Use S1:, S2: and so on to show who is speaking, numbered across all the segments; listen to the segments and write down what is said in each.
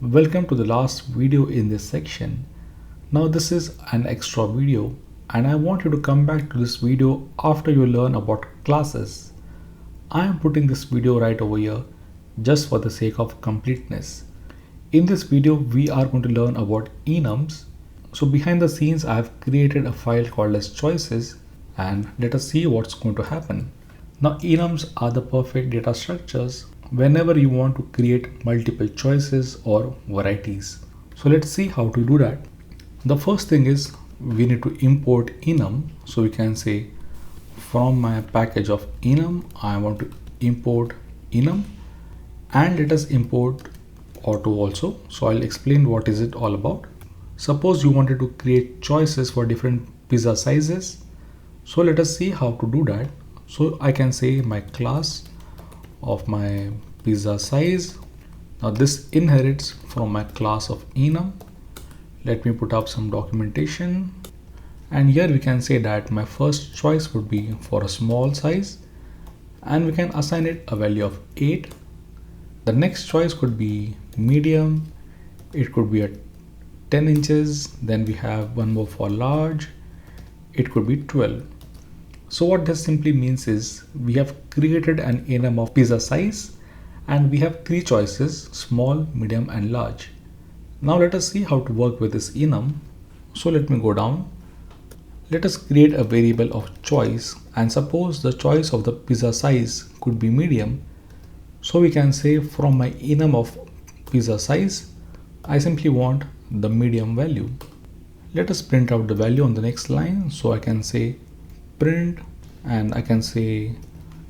S1: Welcome to the last video in this section. Now this is an extra video and I want you to come back to this video after you learn about classes. I am putting this video right over here just for the sake of completeness. In this video we are going to learn about enums. So behind the scenes I have created a file called as choices and let us see what's going to happen. Now enums are the perfect data structures whenever you want to create multiple choices or varieties. So let's see how to do that. The first thing is we need to import enum. So we can say from my package of enum, I want to import enum, and let us import auto also. So I'll explain what is it all about. Suppose you wanted to create choices for different pizza sizes. So let us see how to do that. So I can say my class of my pizza size. Now this inherits from my class of enum. Let me put up some documentation, and here we can say that my first choice would be for a small size and we can assign it a value of 8. The next choice could be medium, it could be at 10 inches, then we have one more for large, it could be 12. So what this simply means is we have created an enum of pizza size and we have 3 choices: small, medium and large. Now let us see how to work with this enum. So let me go down. Let us create a variable of choice, and suppose the choice of the pizza size could be medium. So we can say from my enum of pizza size, I simply want the medium value. Let us print out the value on the next line. So I can say print, and I can say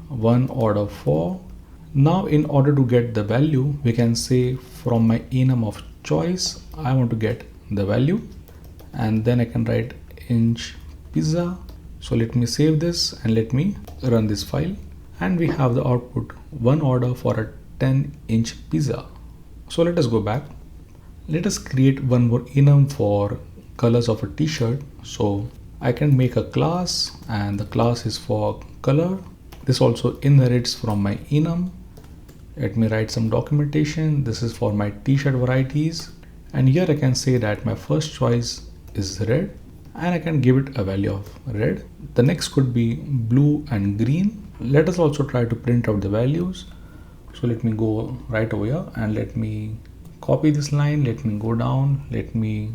S1: 1 order for. Now in order to get the value, we can say from my enum of choice, I want to get the value, and then I can write inch pizza. So let me save this and let me run this file, and we have the output 1 order for a 10-inch pizza. So let us go back. Let us create one more enum for colors of a t-shirt. So I can make a class, and the class is for color. This also inherits from my enum. Let me write some documentation. This is for my t-shirt varieties, and here I can say that my first choice is red and I can give it a value of red. The next could be blue and green. Let us also try to print out the values. So let me go right over here and let me copy this line. Let me go down, let me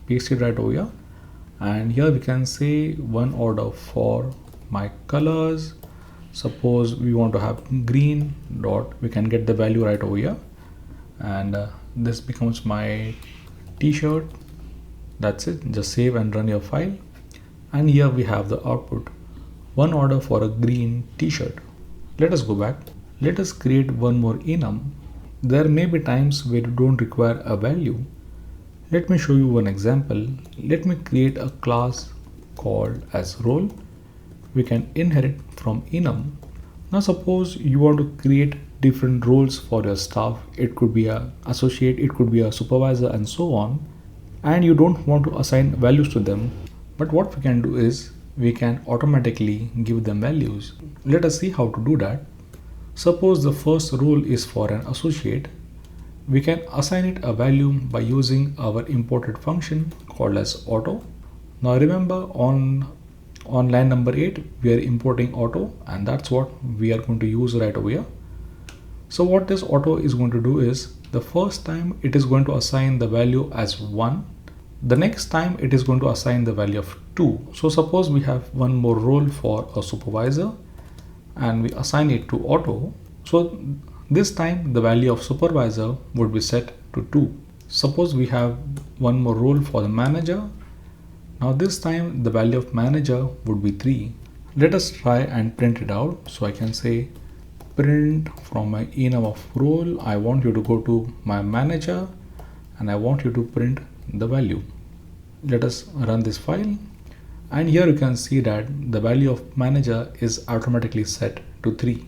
S1: paste it right over here, and here we can say 1 order for my colors. Suppose we want to have green dot, we can get the value right over here, and this becomes my t-shirt. That's it. Just save and run your file, and here we have the output 1 order for a green t-shirt. Let us go back. Let us create one more enum. There may be times where you don't require a value. Let me show you one example. Let me create a class called as role. We can inherit from enum. Now suppose you want to create different roles for your staff. It could be an associate, it could be a supervisor and so on, and you don't want to assign values to them. But what we can do is we can automatically give them values. Let us see how to do that. Suppose the first role is for an associate. We can assign it a value by using our imported function called as auto. Now remember, on line number 8 we are importing auto, and that's what we are going to use right over here. So what this auto is going to do is the first time it is going to assign the value as 1. The next time it is going to assign the value of 2. So suppose we have one more role for a supervisor and we assign it to auto. So this time the value of supervisor would be set to 2. Suppose we have one more role for the manager. Now this time the value of manager would be 3. Let us try and print it out. So I can say print from my enum of role, I want you to go to my manager and I want you to print the value. Let us run this file, and here you can see that the value of manager is automatically set to 3.